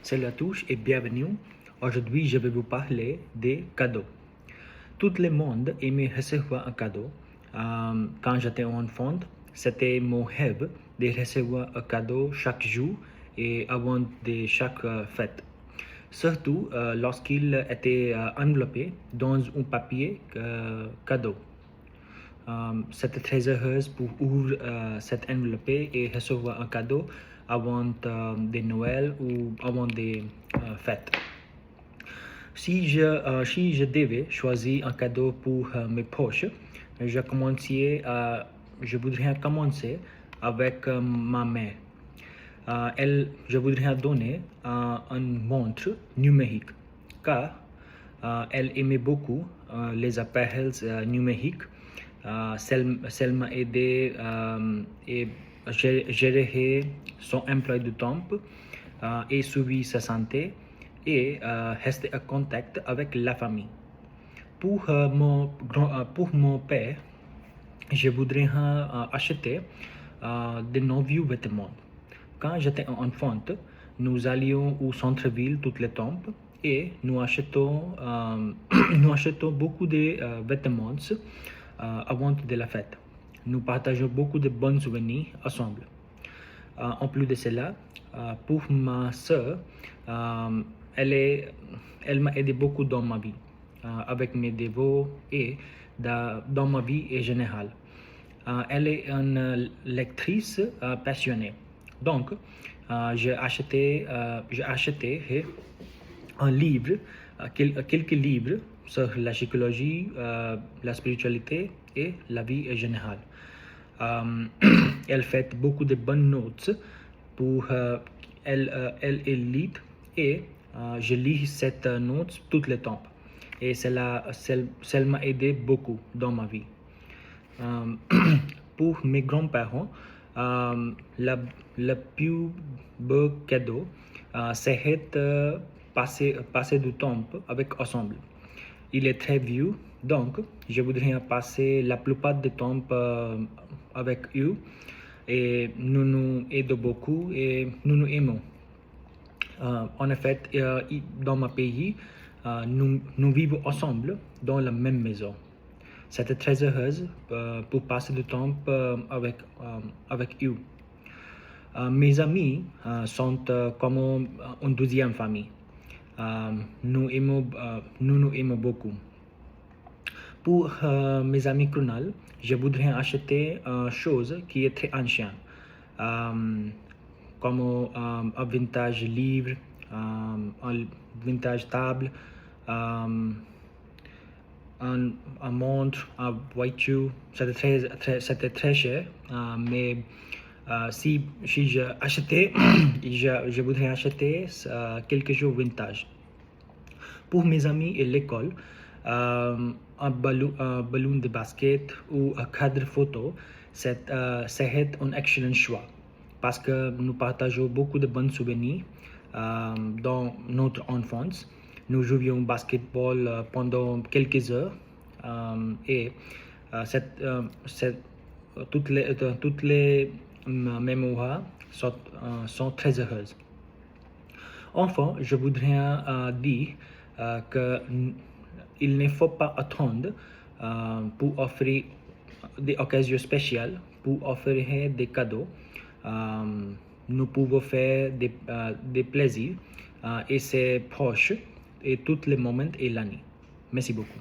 Salut à tous et bienvenue. Aujourd'hui, je vais vous parler des cadeaux. Tout le monde aimait recevoir un cadeau. Quand j'étais enfant, c'était mon rêve de recevoir un cadeau chaque jour et avant de chaque fête. Surtout lorsqu'il était enveloppé dans un papier cadeau. C'était très heureuse pour ouvrir cette enveloppe et recevoir un cadeau avant de Noël ou avant des fêtes. Si je devais choisir un cadeau pour mes proches, je voudrais commencer avec ma mère. Je voudrais donner une montre numérique car elle aimait beaucoup les appareils numériques. Ça m'a aidé à gérer son emploi de temps et suivi sa santé et rester en contact avec la famille. Pour mon père, je voudrais acheter de nouveaux vêtements. Quand j'étais enfant, nous allions au centre-ville toutes les temps et nous achetons beaucoup de vêtements avant de la fête. Nous partageons beaucoup de bons souvenirs ensemble. En plus de cela, pour ma soeur, elle m'a aidé beaucoup dans ma vie, avec mes devoirs et dans ma vie en général. Elle est une lectrice passionnée. Donc, j'ai acheté un livre, quelques livres sur la psychologie, la spiritualité et la vie en général. Elle fait beaucoup de bonnes notes pour elle lit et je lis cette note tout le temps et cela m'a aidé beaucoup dans ma vie. Pour mes grands-parents, le plus beau cadeau, c'est passer du temps avec ensemble. Il est très vieux, donc je voudrais passer la plupart du temps avec eux et nous nous aidons beaucoup et nous nous aimons. En effet, dans mon pays, nous vivons ensemble dans la même maison. C'était très heureuse pour passer du temps avec eux. Mes amis sont comme une deuxième famille. Nous nous aimons beaucoup. Pour mes amis Krunal, je voudrais acheter une chose qui est très ancienne, comme un vintage livre, un vintage table, un montre, une voiture. C'était très cher, mais si je achetais, je voudrais acheter quelque chose vintage. Pour mes amis et l'école, un ballon de basket ou un cadre photo, c'est un excellent choix parce que nous partageons beaucoup de bons souvenirs dans notre enfance. Nous jouions au basketball pendant quelques heures et toutes les mémoires sont très heureuses. Enfin, je voudrais dire qu'il ne faut pas attendre pour offrir des occasions spéciales, pour offrir des cadeaux. Nous pouvons faire des plaisirs et ses proches et tous les moments et l'année. Merci beaucoup.